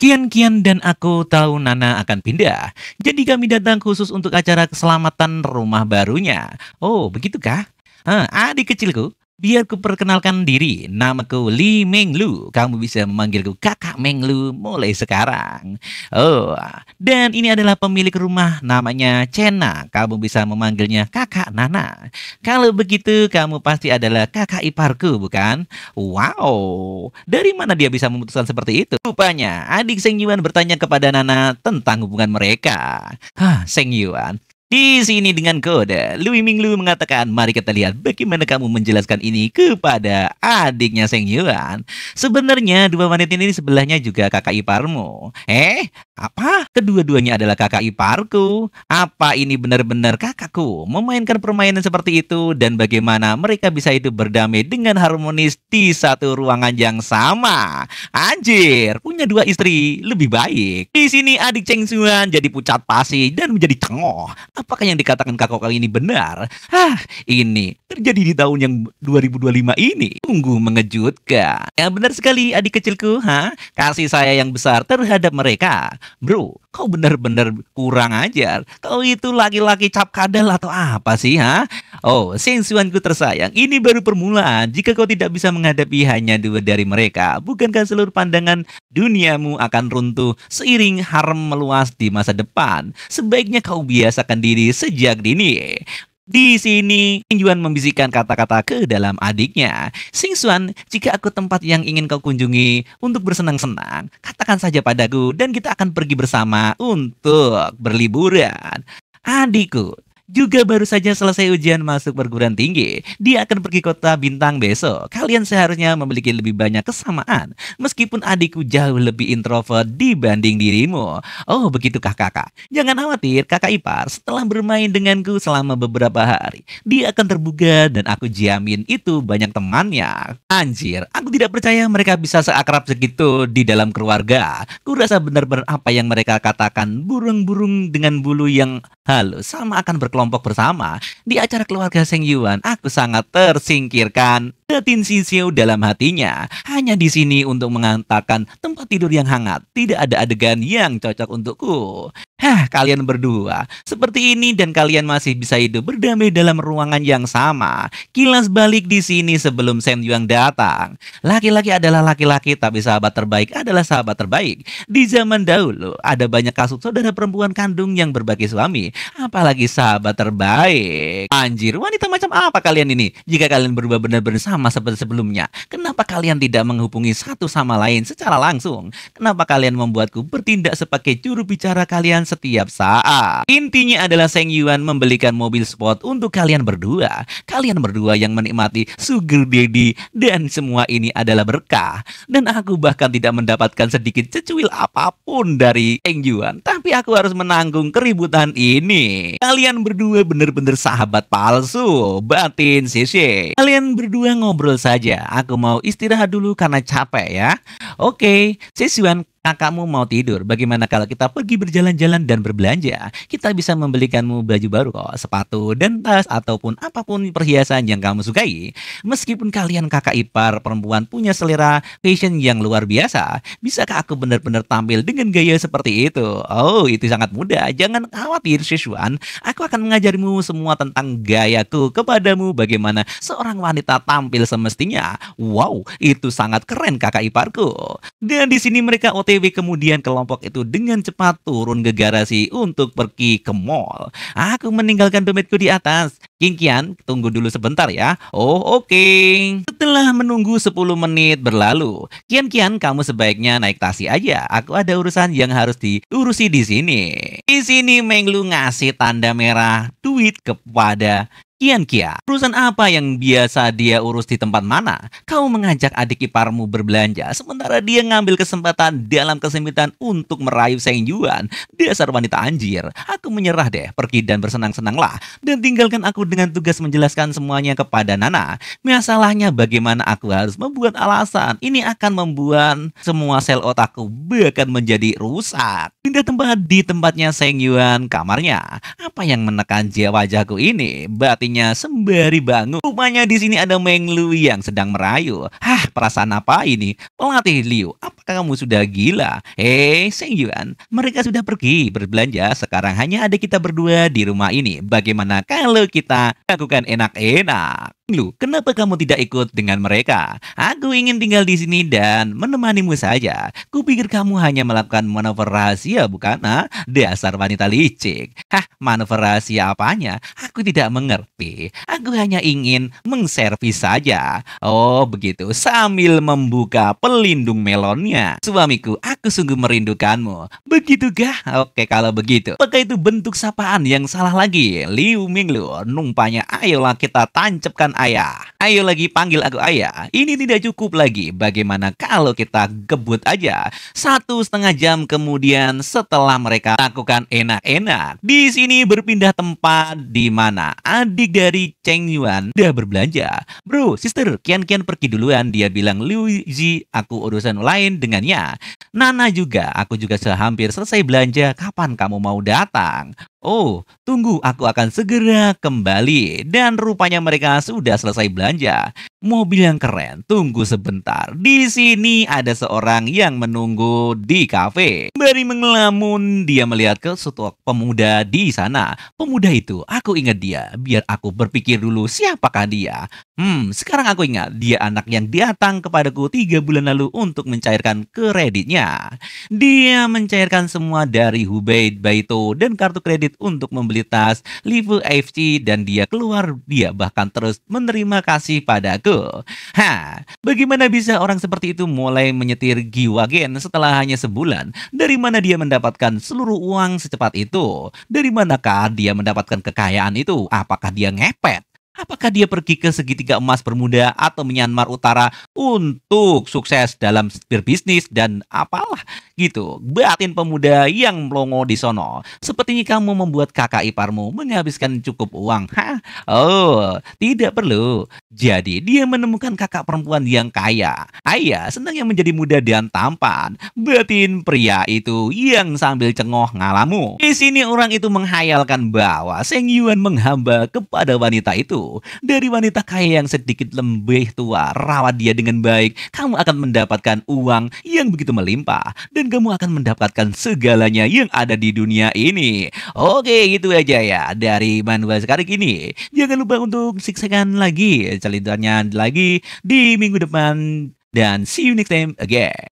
Kian-Kian dan aku tahu Nana akan pindah. Jadi kami datang khusus untuk acara keselamatan rumah barunya. Oh, begitukah? Adik kecilku, biar ku perkenalkan diri. Namaku Li Menglu. Kamu bisa memanggilku Kakak Menglu mulai sekarang. Oh, dan ini adalah pemilik rumah namanya Chena. Kamu bisa memanggilnya Kakak Nana. Kalau begitu, kamu pasti adalah kakak iparku, bukan? Wow, dari mana dia bisa memutuskan seperti itu? Rupanya, adik Seng Yuan bertanya kepada Nana tentang hubungan mereka. Seng Yuan. Di sini dengan kode, Lui Minglu mengatakan, mari kita lihat bagaimana kamu menjelaskan ini kepada adiknya Seng Yuan. Sebenarnya dua wanita ini sebelahnya juga kakak iparmu. Apa? Kedua-duanya adalah kakak iparku. Apa ini benar-benar kakakku memainkan permainan seperti itu dan bagaimana mereka bisa hidup berdamai dengan harmonis di satu ruangan yang sama? Anjir, punya dua istri lebih baik. Di sini adik Cheng Xuan jadi pucat pasi dan menjadi cengok. Apakah yang dikatakan kakak kali ini benar? Ini terjadi di tahun yang 2025 ini. Sungguh mengejutkan. Ya benar sekali adik kecilku, kasih saya yang besar terhadap mereka. Bro, kau benar-benar kurang ajar. Kau itu laki-laki cap kadal atau apa sih, Oh, Seng Xuanku tersayang, ini baru permulaan. Jika kau tidak bisa menghadapi hanya dua dari mereka, bukankah seluruh pandangan duniamu akan runtuh seiring harem meluas di masa depan? Sebaiknya kau biasakan diri sejak dini. Di sini, Sing Yuan membisikkan kata-kata ke dalam adiknya. Sing Xuan, jika aku tempat yang ingin kau kunjungi untuk bersenang-senang, katakan saja padaku dan kita akan pergi bersama untuk berliburan. Adikku juga baru saja selesai ujian masuk perguruan tinggi. Dia akan pergi kota bintang besok. Kalian seharusnya memiliki lebih banyak kesamaan. Meskipun adikku jauh lebih introvert dibanding dirimu. Oh, begitukah kakak? Jangan khawatir, kakak ipar. Setelah bermain denganku selama beberapa hari, dia akan terbuka dan aku jamin itu banyak temannya. Anjir, aku tidak percaya mereka bisa seakrab segitu di dalam keluarga. Kurasa benar-benar apa yang mereka katakan, burung-burung dengan bulu yang halus sama akan berkelompok bersama. Di acara keluarga Seng Yuan, aku sangat tersingkirkan. Batin Si Xiu dalam hatinya. Hanya di sini untuk mengatakan tempat tidur yang hangat. Tidak ada adegan yang cocok untukku. Kalian berdua seperti ini dan kalian masih bisa hidup berdamai dalam ruangan yang sama. Kilas balik di sini sebelum Shen Yuan datang. Laki-laki adalah laki-laki, tapi sahabat terbaik adalah sahabat terbaik. Di zaman dahulu ada banyak kasus saudara perempuan kandung yang berbagi suami, apalagi sahabat terbaik. Anjir, wanita macam apa kalian ini? Jika kalian berubah benar-benar sama seperti sebelumnya, kenapa kalian tidak menghubungi satu sama lain secara langsung? Kenapa kalian membuatku bertindak sebagai juru bicara kalian setiap saat? Intinya adalah Seng Yuan membelikan mobil sport untuk kalian berdua. Kalian berdua yang menikmati sugar daddy dan semua ini adalah berkah. Dan aku bahkan tidak mendapatkan sedikit secuil apapun dari Seng Yuan. Tapi aku harus menanggung keributan ini. Kalian berdua benar-benar sahabat palsu. Batin sisi. Kalian berdua ngobrol saja. Aku mau istirahat dulu karena capek ya. Oke, Siswan, kakakmu mau tidur. Bagaimana kalau kita pergi berjalan-jalan dan berbelanja? Kita bisa membelikanmu baju baru kok, sepatu dan tas ataupun apapun perhiasan yang kamu sukai. Meskipun kalian kakak ipar perempuan punya selera fashion yang luar biasa, bisakah aku benar-benar tampil dengan gaya seperti itu? Oh, itu sangat mudah. Jangan khawatir, Siswan. Aku akan mengajarimu semua tentang gayaku kepadamu, bagaimana seorang wanita tampil semestinya. Wow, itu sangat keren kakak iparku. Dan di sini mereka OTW, kemudian kelompok itu dengan cepat turun ke garasi untuk pergi ke mall. Aku meninggalkan dompetku di atas. Kian, tunggu dulu sebentar ya. Oh, oke. Setelah menunggu 10 menit berlalu, Kian, kamu sebaiknya naik taksi aja. Aku ada urusan yang harus diurusi di sini. Di sini Menglu ngasih tanda merah duit kepada Kian. Urusan apa yang biasa dia urus di tempat mana? Kau mengajak adik iparmu berbelanja, sementara dia ngambil kesempatan dalam kesempitan untuk merayu Seng Yuan. Dasar wanita anjir. Aku menyerah deh, pergi dan bersenang-senanglah. Dan tinggalkan aku dengan tugas menjelaskan semuanya kepada Nana. Masalahnya bagaimana aku harus membuat alasan. Ini akan membuat semua sel otakku bahkan menjadi rusak. Pindah tempat di tempatnya Seng Yuan, kamarnya. Apa yang menekan jiwa wajahku ini? Batin kakinya sembari bangun. Rupanya di sini ada Meng Lu yang sedang merayu. Hah, perasaan apa ini? Pelatih Liu, apakah kamu sudah gila? Seng Yuan, mereka sudah pergi berbelanja. Sekarang hanya ada kita berdua di rumah ini. Bagaimana kalau kita lakukan enak-enak? Lu, kenapa kamu tidak ikut dengan mereka? Aku ingin tinggal di sini dan menemanimu saja. Kupikir kamu hanya melakukan manuver rahasia, bukan? Dasar wanita licik. Hah, manuver rahasia apanya? Aku tidak mengerti. Aku hanya ingin mengservis saja. Oh, begitu. Sambil membuka pelindung melonnya. Suamiku, aku sungguh merindukanmu. Begitukah? Oke, kalau begitu. Apakah itu bentuk sapaan yang salah lagi? Liu Minglu, numpanya ayolah kita tancapkan ayah. Ayo lagi panggil aku ayah. Ini tidak cukup lagi. Bagaimana kalau kita gebut aja? 1,5 jam kemudian setelah mereka lakukan enak-enak. Di sini berpindah tempat di mana adik dari Cheng Yuan udah berbelanja. Bro, sister, kian-kian pergi duluan. Dia bilang, Liu Ji, aku urusan lain dengannya. Nana juga, aku juga hampir selesai belanja. Kapan kamu mau datang? Oh, tunggu, aku akan segera kembali. Dan rupanya mereka sudah selesai belanja. Mobil yang keren, tunggu sebentar. Di sini ada seorang yang menunggu di kafe. Sembari mengelamun, dia melihat ke sosok pemuda di sana. Pemuda itu, aku ingat dia. Biar aku berpikir dulu siapakah dia. Sekarang aku ingat, dia anak yang datang kepadaku 3 bulan lalu untuk mencairkan kreditnya. Dia mencairkan semua dari Hubei Baito dan kartu kredit untuk membeli tas Live FC dan dia keluar. Dia bahkan terus menerima kasih padaku. Bagaimana bisa orang seperti itu mulai menyetir G-Wagen setelah hanya sebulan? Dari mana dia mendapatkan seluruh uang secepat itu? Dari manakah dia mendapatkan kekayaan itu? Apakah dia ngepet? Apakah dia pergi ke segitiga emas Bermuda atau Myanmar Utara untuk sukses dalam berbisnis dan apalah gitu? Batin pemuda yang melongo di sono. Sepertinya kamu membuat kakak iparmu menghabiskan cukup uang. Oh, tidak perlu. Jadi dia menemukan kakak perempuan yang kaya. Ayah senang yang menjadi muda dan tampan. Batin pria itu yang sambil cengoh ngalamu. Di sini orang itu menghayalkan bahwa Seng Yuan menghamba kepada wanita itu. Dari wanita kaya yang sedikit lebih tua, rawat dia dengan baik, kamu akan mendapatkan uang yang begitu melimpah. Dan kamu akan mendapatkan segalanya yang ada di dunia ini. Oke, gitu aja ya dari manual sekarang ini. Jangan lupa untuk saksikan lagi ceritanya lagi di minggu depan. Dan see you next time again.